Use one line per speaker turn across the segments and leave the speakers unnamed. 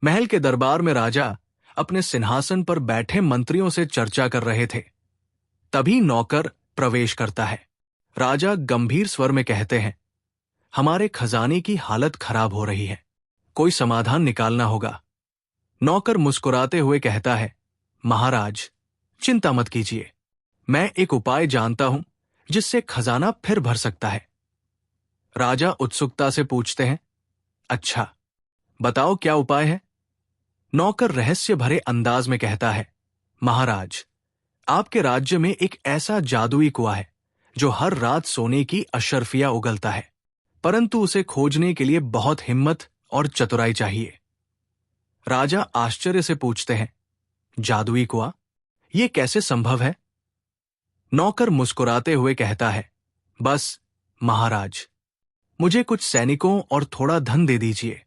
महल के दरबार में राजा अपने सिंहासन पर बैठे मंत्रियों से चर्चा कर रहे थे। तभी नौकर प्रवेश करता है। राजा गंभीर स्वर में कहते हैं, हमारे खजाने की हालत खराब हो रही है, कोई समाधान निकालना होगा। नौकर मुस्कुराते हुए कहता है, महाराज चिंता मत कीजिए, मैं एक उपाय जानता हूं जिससे खजाना फिर भर सकता है। राजा उत्सुकता से पूछते हैं, अच्छा बताओ क्या उपाय है। नौकर रहस्य भरे अंदाज में कहता है, महाराज आपके राज्य में एक ऐसा जादुई कुआं है जो हर रात सोने की अशर्फियां उगलता है, परंतु उसे खोजने के लिए बहुत हिम्मत और चतुराई चाहिए। राजा आश्चर्य से पूछते हैं, जादुई कुआं, यह कैसे संभव है। नौकर मुस्कुराते हुए कहता है, बस महाराज मुझे कुछ सैनिकों और थोड़ा धन दे दीजिए,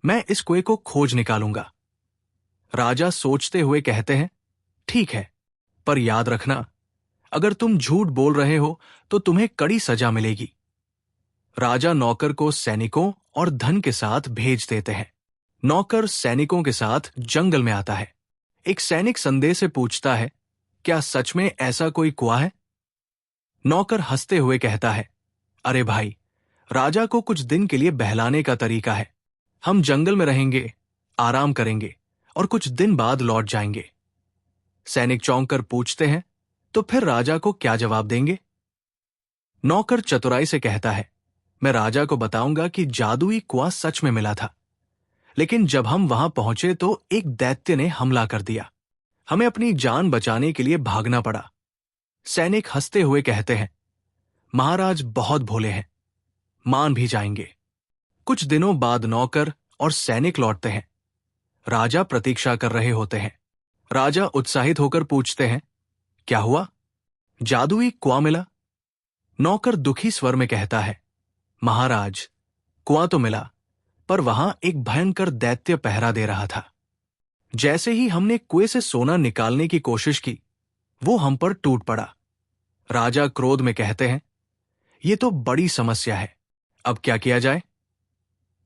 मैं इस कुएं को खोज निकालूंगा। राजा सोचते हुए कहते हैं, ठीक है, पर याद रखना अगर तुम झूठ बोल रहे हो तो तुम्हें कड़ी सजा मिलेगी। राजा नौकर को सैनिकों और धन के साथ भेज देते हैं। नौकर सैनिकों के साथ जंगल में आता है। एक सैनिक संदेह से पूछता है, क्या सच में ऐसा कोई कुआं है। नौकर हंसते हुए कहता है, अरे भाई, राजा को कुछ दिन के लिए बहलाने का तरीका है। हम जंगल में रहेंगे, आराम करेंगे और कुछ दिन बाद लौट जाएंगे। सैनिक चौंक कर पूछते हैं, तो फिर राजा को क्या जवाब देंगे। नौकर चतुराई से कहता है, मैं राजा को बताऊंगा कि जादुई कुआं सच में मिला था, लेकिन जब हम वहां पहुंचे तो एक दैत्य ने हमला कर दिया, हमें अपनी जान बचाने के लिए भागना पड़ा। सैनिक हंसते हुए कहते हैं, महाराज बहुत भोले हैं, मान भी जाएंगे। कुछ दिनों बाद नौकर और सैनिक लौटते हैं। राजा प्रतीक्षा कर रहे होते हैं। राजा उत्साहित होकर पूछते हैं, क्या हुआ, जादुई कुआं मिला। नौकर दुखी स्वर में कहता है, महाराज कुआं तो मिला, पर वहां एक भयंकर दैत्य पहरा दे रहा था। जैसे ही हमने कुएं से सोना निकालने की कोशिश की, वो हम पर टूट पड़ा। राजा क्रोध में कहते हैं, ये तो बड़ी समस्या है, अब क्या किया जाए।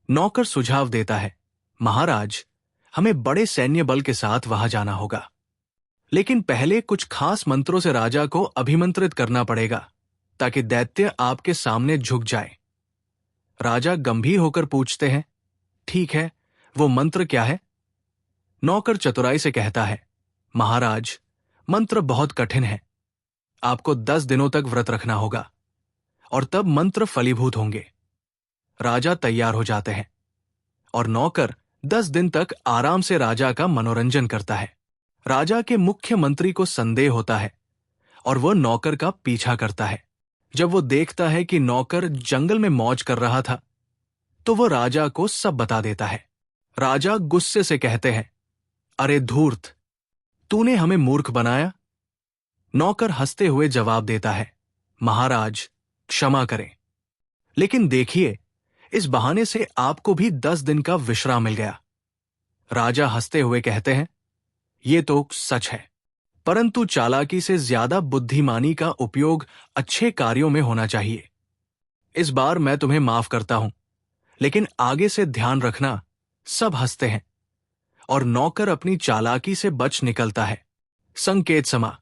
नौकर सुझाव देता है, महाराज हमें बड़े सैन्य बल के साथ वहां जाना होगा, लेकिन पहले कुछ खास मंत्रों से राजा को अभिमंत्रित करना पड़ेगा ताकि दैत्य आपके सामने झुक जाए। राजा गंभीर होकर पूछते हैं, ठीक है, वो मंत्र क्या है। नौकर चतुराई से कहता है, महाराज मंत्र बहुत कठिन है, आपको 10 दिनों तक व्रत रखना होगा और तब मंत्र फलीभूत होंगे। राजा तैयार हो जाते हैं और नौकर 10 दिन तक आराम से राजा का मनोरंजन करता है। राजा के मुख्य मंत्री को संदेह होता है और वह नौकर का पीछा करता है। जब वो देखता है कि नौकर जंगल में मौज कर रहा था, तो वो राजा को सब बता देता है। राजा गुस्से से कहते हैं, अरे धूर्त, तूने हमें मूर्ख बनाया। नौकर हंसते हुए जवाब देता है, महाराज क्षमा करें, लेकिन देखिए इस बहाने से आपको भी 10 दिन का विश्राम मिल गया। राजा हंसते हुए कहते हैं, ये तो सच है, परंतु चालाकी से ज्यादा बुद्धिमानी का उपयोग अच्छे कार्यों में होना चाहिए। इस बार मैं तुम्हें माफ करता हूं, लेकिन आगे से ध्यान रखना। सब हंसते हैं और नौकर अपनी चालाकी से बच निकलता है। संकेत समा।